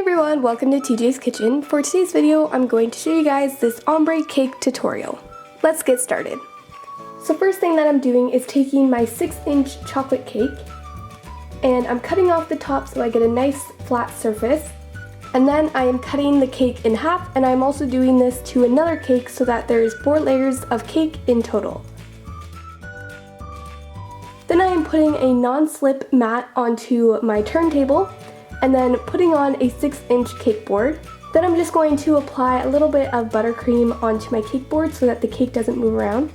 everyone, welcome to TJ's Kitchen. For today's video, I'm going to show you guys this ombre cake tutorial. Let's get started. So first thing that I'm doing is taking my 6-inch chocolate cake and I'm cutting off the top so I get a nice flat surface. And then I am cutting the cake in half, and I'm also doing this to another cake so that there's 4 layers of cake in total. Then I am putting a non-slip mat onto my turntable and then putting on a 6-inch cake board. Then I'm just going to apply a little bit of buttercream onto my cake board so that the cake doesn't move around,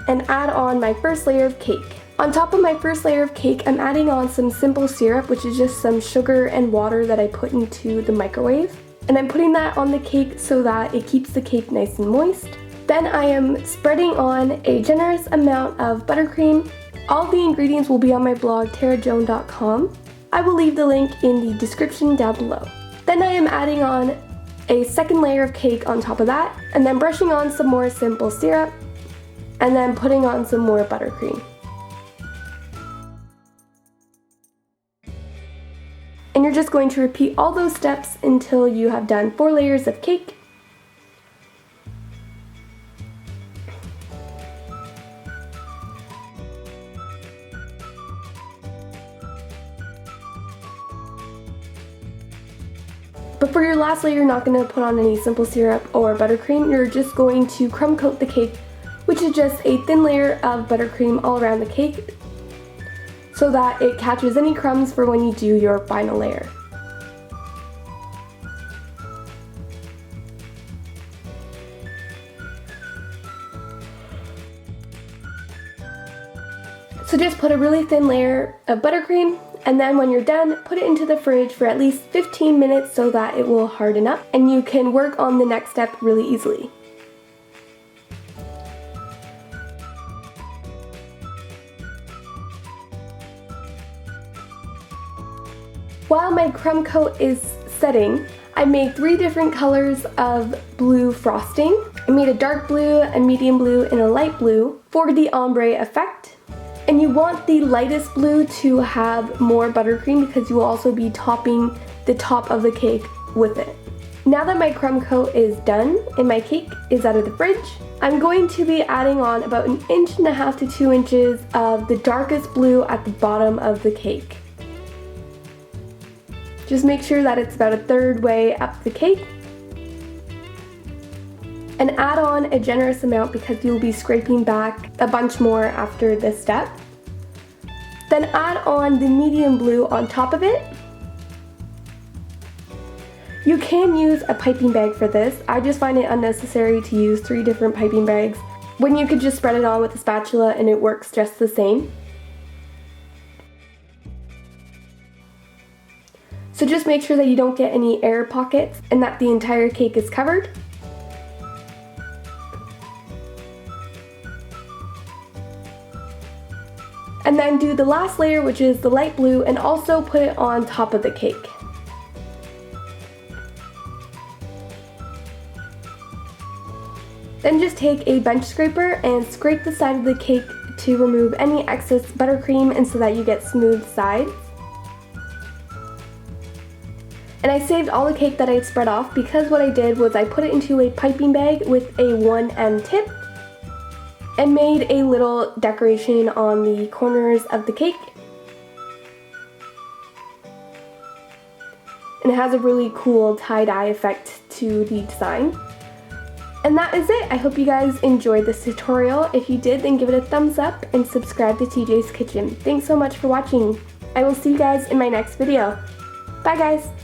and add on my first layer of cake. On top of my first layer of cake, I'm adding on some simple syrup, which is just some sugar and water that I put into the microwave. And I'm putting that on the cake so that it keeps the cake nice and moist. Then I am spreading on a generous amount of buttercream. All the ingredients will be on my blog, tarajoan.com. I will leave the link in the description down below. Then I am adding on a second layer of cake on top of that, and then brushing on some more simple syrup, and then putting on some more buttercream. And you're just going to repeat all those steps until you have done 4 layers of cake. But for your last layer, you're not going to put on any simple syrup or buttercream. You're just going to crumb coat the cake, which is just a thin layer of buttercream all around the cake so that it catches any crumbs for when you do your final layer. So just put a really thin layer of buttercream, and then when you're done, put it into the fridge for at least 15 minutes so that it will harden up and you can work on the next step really easily. While my crumb coat is setting, I made 3 different colors of blue frosting. I made a dark blue, a medium blue, and a light blue for the ombre effect. And you want the lightest blue to have more buttercream because you will also be topping the top of the cake with it. Now that my crumb coat is done and my cake is out of the fridge, I'm going to be adding on about 1.5 inches to 2 inches of the darkest blue at the bottom of the cake. Just make sure that it's about 1/3 way up the cake. And add on a generous amount because you'll be scraping back a bunch more after this step. Then add on the medium blue on top of it. You can use a piping bag for this. I just find it unnecessary to use 3 different piping bags when you could just spread it on with a spatula and it works just the same. So just make sure that you don't get any air pockets and that the entire cake is covered. And then do the last layer, which is the light blue, and also put it on top of the cake. Then just take a bench scraper and scrape the side of the cake to remove any excess buttercream and so that you get smooth sides. And I saved all the cake that I had spread off because what I did was I put it into a piping bag with a 1-end tip and made a little decoration on the corners of the cake. And it has a really cool tie-dye effect to the design. And that is it. I hope you guys enjoyed this tutorial. If you did, then give it a thumbs up and subscribe to TJ's Kitchen. Thanks so much for watching. I will see you guys in my next video. Bye guys!